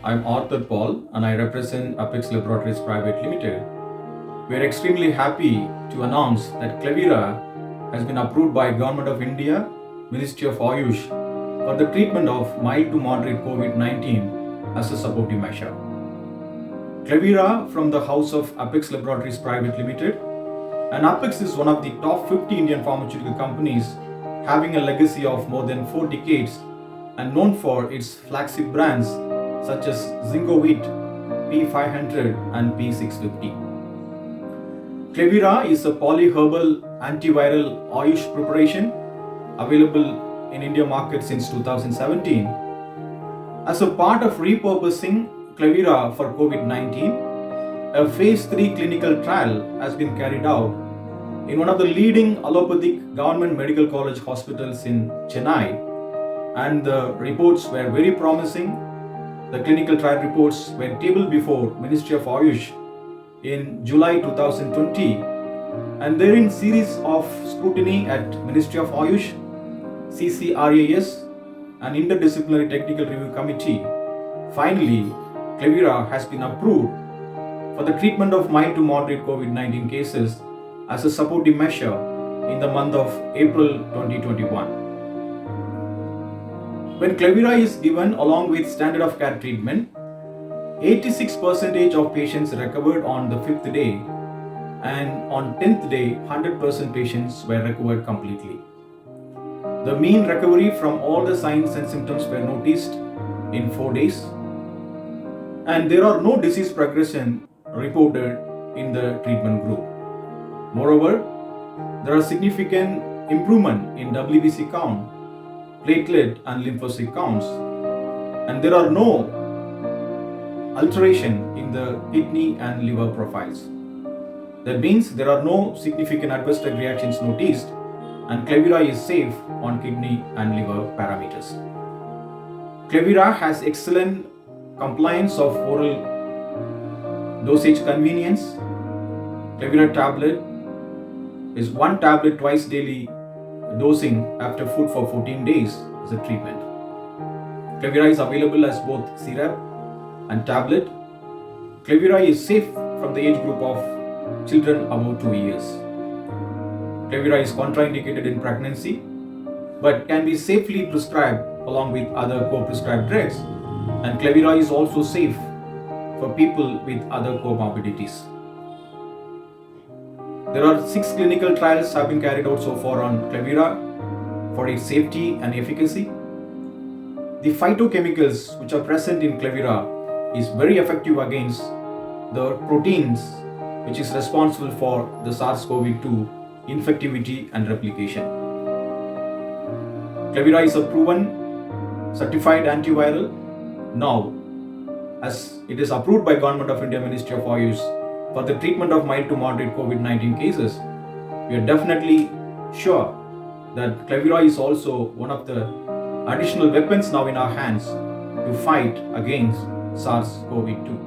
I'm Arthur Paul and I represent Apex Laboratories Private Limited. We are extremely happy to announce that Clevira has been approved by Government of India, Ministry of Ayush for the treatment of mild to moderate COVID-19 as a supportive measure. Clevira from the house of Apex Laboratories Private Limited, and Apex is one of the top 50 Indian pharmaceutical companies having a legacy of more than 4 decades and known for its flagship brands such as Zingovit, P500 and P650. Clevira is a polyherbal antiviral Ayush preparation available in India market since 2017. As a part of repurposing Clevira for COVID-19, a phase 3 clinical trial has been carried out in one of the leading allopathic government medical college hospitals in Chennai, and the reports were very promising. The clinical trial reports were tabled before Ministry of Ayush in July 2020, and therein series of scrutiny at Ministry of Ayush, CCRAS, and Interdisciplinary Technical Review Committee. Finally, Clevira has been approved for the treatment of mild to moderate COVID-19 cases as a supportive measure in the month of April 2021. When Clevira is given along with standard of care treatment, 86% of patients recovered on the 5th day, and on 10th day, 100% patients were recovered completely. The mean recovery from all the signs and symptoms were noticed in 4 days, and there are no disease progression reported in the treatment group. Moreover, there are significant improvement in WBC count, platelet and lymphocyte counts, and there are no alteration in the kidney and liver profiles. That means there are no significant adverse drug reactions noticed, and Clevira is safe on kidney and liver parameters. Clevira has excellent compliance of oral dosage convenience. Clevira tablet is 1 tablet twice daily dosing after food for 14 days as a treatment. Clevira is available as both syrup and tablet. Clevira is safe from the age group of children above 2 years. Clevira is contraindicated in pregnancy but can be safely prescribed along with other co-prescribed drugs, and Clevira is also safe for people with other comorbidities. There are 6 clinical trials have been carried out so far on Clevira for its safety and efficacy. The phytochemicals which are present in Clevira is very effective against the proteins which is responsible for the SARS-CoV-2 infectivity and replication. Clevira is a proven certified antiviral. Now, as it is approved by Government of India, Ministry of Ayush for the treatment of mild to moderate COVID-19 cases, we are definitely sure that Clevira is also one of the additional weapons now in our hands to fight against SARS-CoV-2.